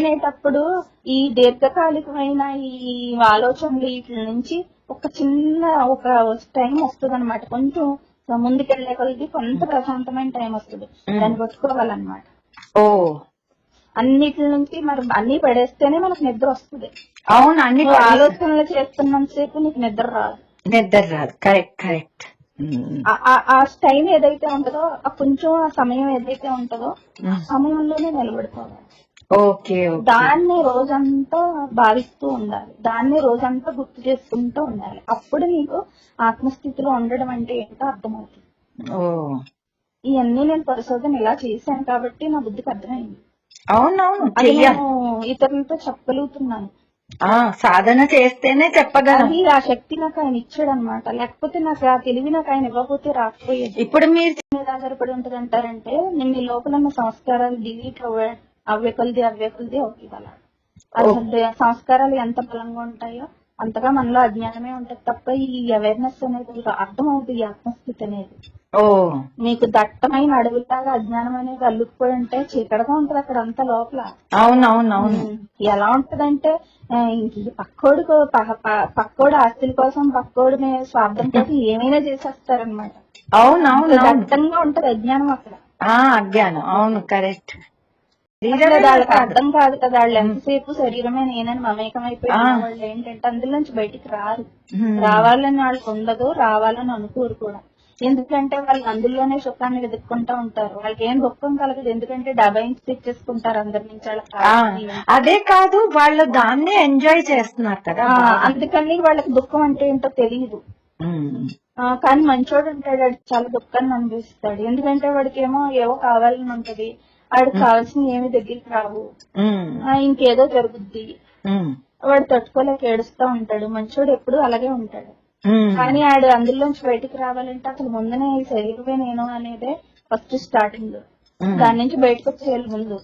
పడుకునేటప్పుడు ఈ దీర్ఘకాలికమైన ఈ ఆలోచనలు వీటి నుంచి ఒక చిన్న ఒక టైం వస్తుంది అనమాట. కొంచెం ముందుకెళ్లే కొద్ది కొంత ప్రశాంతమైన టైం వస్తుంది, దాన్ని పట్టుకోవాలన్నమాట. ఓ అన్నిటి నుంచి మరి అన్ని పడేస్తేనే మనకు నిద్ర వస్తుంది. అవును, అన్ని ఆలోచనలు చేస్తున్నంత సేపు నీకు నిద్ర రాదు. నిద్ర రాదు. Correct correct. ఆ టైం ఏదైతే ఉంటుందో ఆ కొంచెం ఆ సమయం ఏదైతే ఉంటుందో ఆ సమయంలోనే నిలబడిపోవాలి. ఓకే. దాన్ని రోజంతా భావిస్తూ ఉండాలి, దాన్ని రోజంతా గుర్తు చేసుకుంటూ ఉండాలి. అప్పుడు నీకు ఆత్మస్థితిలో ఉండడం అంటే ఏంటో అర్థమవుతుంది. ఇవన్నీ నేను పరిశోధన ఇలా చేశాను కాబట్టి నా బుద్ధికి అర్థమైంది. అవునవును, అది నేను ఇతరులతో చెప్పగలుగుతున్నాను. సాధన చేస్తేనే చెప్పగలం. అది ఆ శక్తి నాకు ఆయన ఇచ్చాడు అనమాట. లేకపోతే నాకు ఆ తెలివి నాకు ఆయన ఇవ్వకపోతే రాకపోయేది. ఇప్పుడు మీరు మీద ఆధారపడి ఉంటుంది అంటారంటే, నేను ఈ లోపల ఉన్న సంస్కారాలు డిలీట్ అవ్వే కొలిది అవుతుంది అలా. అసలు సంస్కారాలు ఎంత బలంగా ఉంటాయో అంతగా మనలో అజ్ఞానమే ఉంటది తప్ప ఈ అవేర్నెస్ అనేది అర్థం అవుతుంది. ఈ ఆత్మస్థితి అనేది మీకు దట్టమైన అడవిలాగా అజ్ఞానం అనేది అల్లుకుపోయి ఉంటే చీకడగా ఉంటది అక్కడ అంత లోపల. అవునవునవును. ఎలా ఉంటదంటే పక్కోడు ఆస్తుల కోసం పక్కోడు స్వార్థం కోసం ఏమైనా చేసేస్తారనమాట. అవునవును, దట్టంగా ఉంటది అజ్ఞానం అక్కడ. అజ్ఞానం, అవును కరెక్ట్. వాళ్ళకి అర్థం కాదు కదా, వాళ్ళు ఎంతసేపు శరీరమే నేనని మమేకమైపోయిన వాళ్ళు ఏంటంటే అందులోంచి బయటికి రారు. రావాలని వాళ్ళకి ఉండదు, రావాలని అనుకోరు కూడా. ఎందుకంటే వాళ్ళు అందులోనే సుఖాన్ని వెతుక్కుంటూ ఉంటారు. వాళ్ళకి ఏం దుఃఖం కలగదు, ఎందుకంటే డబాయించి తెచ్చేసుకుంటారు అందరి నుంచి. అదే కాదు, వాళ్ళు దాన్నే ఎంజాయ్ చేస్తున్నారు కదా, అందుకని వాళ్ళకి దుఃఖం అంటే ఏంటో తెలియదు. కానీ మంచోడు ఉంటాడు, చాలా దుఃఖాన్ని అనుభవిస్తాడు. ఎందుకంటే వాడికి ఏవో కావాలని ఉంటది, వాడికి కావాల్సిన ఏమి దగ్గరికి రావు, ఇంకేదో జరుగుద్ది, వాడు తట్టుకోలేక ఏడుస్తూ ఉంటాడు. మంచోడు ఎప్పుడు అలాగే ఉంటాడు. కానీ ఆడు అందులోంచి బయటికి రావాలంటే అసలు ముందునే ఈ శరీరమే నేను అనేదే ఫస్ట్ స్టార్టింగ్. దాని నుంచి బయటకు వచ్చేయాలి ముందు.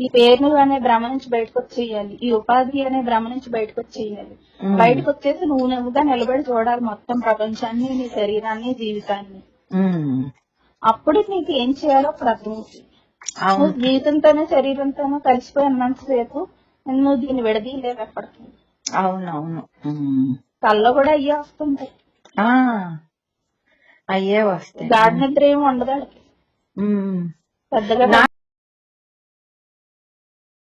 ఈ పేరు అనే భ్రమ నుంచి బయటకు వచ్చేయాలి, ఈ ఉపాధి అనే భ్రమ నుంచి బయటకు వచ్చేయాలి. బయటకు వచ్చేసి నువ్వుగా నిలబడి చూడాలి మొత్తం ప్రపంచాన్ని, నీ శరీరాన్ని, జీవితాన్ని. అప్పుడు నీకు ఏం చేయాలో అప్పుడు అర్థమవుతుంది. నువ్వు జీవితంతోనే శరీరంతోనూ కలిసిపోయి ఉన్నంతసేపు నువ్వు దీన్ని విడదీయలేవు ఎప్పటికీ. అవునవును, కల్లో కూడా అయ్యే వస్తుంటాయి, అయ్యే వస్తాయి. గాఢ నిద్ర ఏమి ఉండదు పెద్దగా.